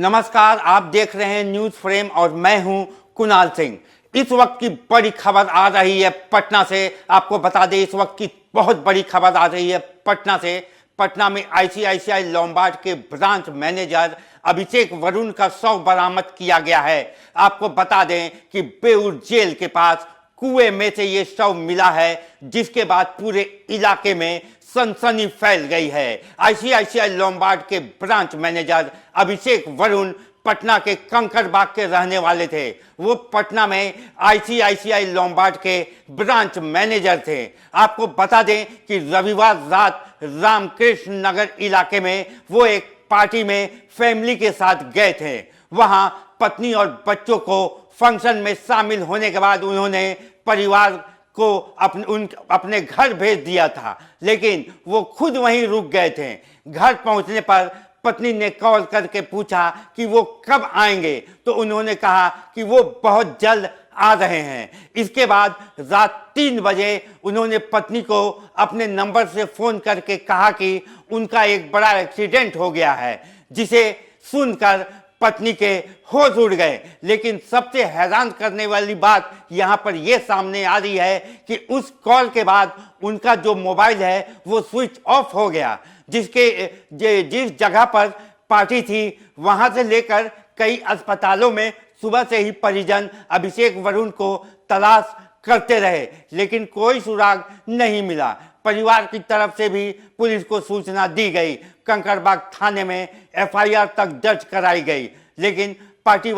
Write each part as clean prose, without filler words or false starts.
नमस्कार, आप देख रहे हैं न्यूज फ्रेम और मैं हूं कुणाल सिंह। इस वक्त की बड़ी खबर आ रही है पटना से। आपको बता दें, इस वक्त की बहुत बड़ी खबर आ रही है पटना से। पटना में आईसीआईसीआई लोम्बार्ड के ब्रांच मैनेजर अभिषेक वरुण का शव बरामद किया गया है। आपको बता दें कि बेऊर जेल के पास कुएं में से ये शव मिला है, जिसके बाद पूरे इलाके में सनसनी फैल गई है। आईसीआईसीआई लोम्बार्ड के ब्रांच मैनेजर अभिषेक वरुण पटना के कंकड़बाग के रहने वाले थे। वो पटना में आईसीआईसीआई लोम्बार्ड के ब्रांच मैनेजर थे। आपको बता दें कि रविवार रात रामकृष्ण नगर इलाके में वो एक पार्टी में फैमिली के साथ गए थे। वहां पत्नी और बच्चों को फंक्शन में शामिल होने के बाद उन्होंने परिवार को अपने घर भेज दिया था, लेकिन वो खुद वहीं रुक गए थे। घर पहुंचने पर पत्नी ने कॉल करके पूछा कि वो कब आएंगे, तो उन्होंने कहा कि वो बहुत जल्द आ रहे हैं। इसके बाद रात 3 बजे उन्होंने पत्नी को अपने नंबर से फोन करके कहा कि उनका एक बड़ा एक्सीडेंट हो गया है, जिसे सुनकर पत्नी के होश उड़ गए। लेकिन सबसे हैरान करने वाली बात यहाँ पर यह सामने आ रही है कि उस कॉल के बाद उनका जो मोबाइल है वो स्विच ऑफ हो गया। जिस जगह पर पार्टी थी वहां से लेकर कई अस्पतालों में सुबह से ही परिजन अभिषेक वरुण को तलाश करते रहे, लेकिन कोई सुराग नहीं मिला। परिवार की तरफ से भी पुलिस को सूचना दी गई। कंकड़बाग थाने में एफआईआर तक दर्ज कराई गई, लेकिन पार्टी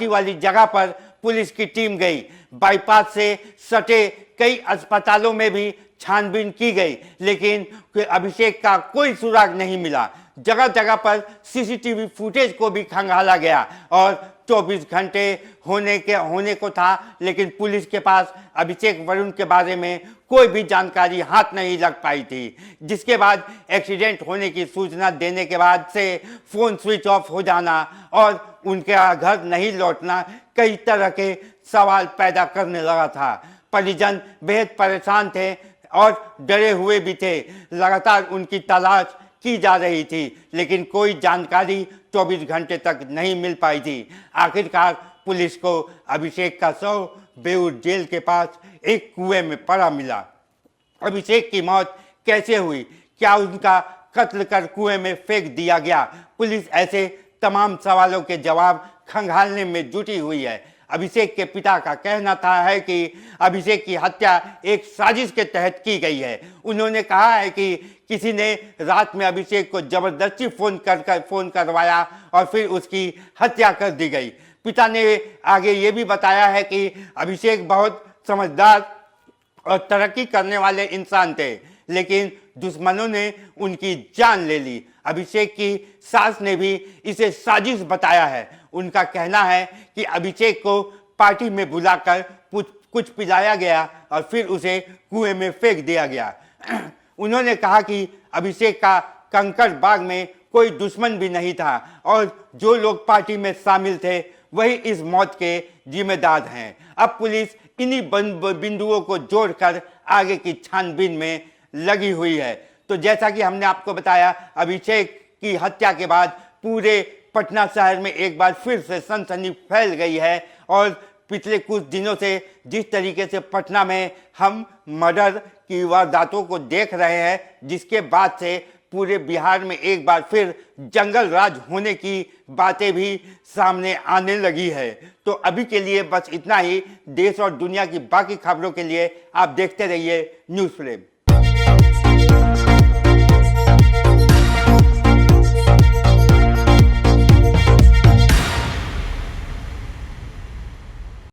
वाली जगह पर पुलिस की टीम गई। बाईपास से सटे कई अस्पतालों में भी छानबीन की गई, लेकिन अभिषेक का कोई सुराग नहीं मिला। जगह जगह पर सीसीटीवी फुटेज को भी खंगाला गया और 24 घंटे होने को था, लेकिन पुलिस के पास अभिषेक वरुण के बारे में कोई भी जानकारी हाथ नहीं लग पाई थी। जिसके बाद एक्सीडेंट होने की सूचना देने के बाद से फोन स्विच ऑफ हो जाना और उनके घर नहीं लौटना कई तरह के सवाल पैदा करने लगा था। परिजन बेहद परेशान थे और डरे हुए भी थे। लगातार उनकी तलाश की जा रही थी, लेकिन कोई जानकारी 24 घंटे तक नहीं मिल पाई थी। आखिरकार पुलिस को अभिषेक का शव बेऊर जेल के पास एक कुएं में पड़ा मिला। अभिषेक की मौत कैसे हुई? क्या उनका कत्ल कर कुएं में फेंक दिया गया? पुलिस ऐसे तमाम सवालों के जवाब खंगालने में जुटी हुई है। अभिषेक के पिता का कहना है कि अभिषेक की हत्या एक साजिश के तहत की गई है। उन्होंने कहा है कि किसी ने रात में अभिषेक को जबरदस्ती फोन करवाया और फिर उसकी हत्या कर दी गई। पिता ने आगे ये भी बताया है कि अभिषेक बहुत समझदार और तरक्की करने वाले इंसान थे, लेकिन दुश्मनों ने उनकी जान ले ली। अभिषेक की सास ने भी इसे साजिश बताया है। उनका कहना है कि अभिषेक को पार्टी में बुलाकर कुछ पिलाया गया और फिर उसे कुएं में फेंक दिया गया। उन्होंने कहा कि अभिषेक का कंकड़बाग में कोई दुश्मन भी नहीं था और जो लोग पार्टी में शामिल थे वही इस मौत के जिम्मेदार हैं। अब पुलिस इन्हीं बिंदुओं को जोड़कर आगे की छानबीन में लगी हुई है। तो जैसा कि हमने आपको बताया, अभिषेक की हत्या के बाद पूरे पटना शहर में एक बार फिर से सनसनी फैल गई है और पिछले कुछ दिनों से जिस तरीके से पटना में हम मर्डर की वारदातों को देख रहे हैं, जिसके बाद से पूरे बिहार में एक बार फिर जंगल राज होने की बातें भी सामने आने लगी है। तो अभी के लिए बस इतना ही। देश और दुनिया की बाकी खबरों के लिए आप देखते रहिए न्यूज़ फ्रेम।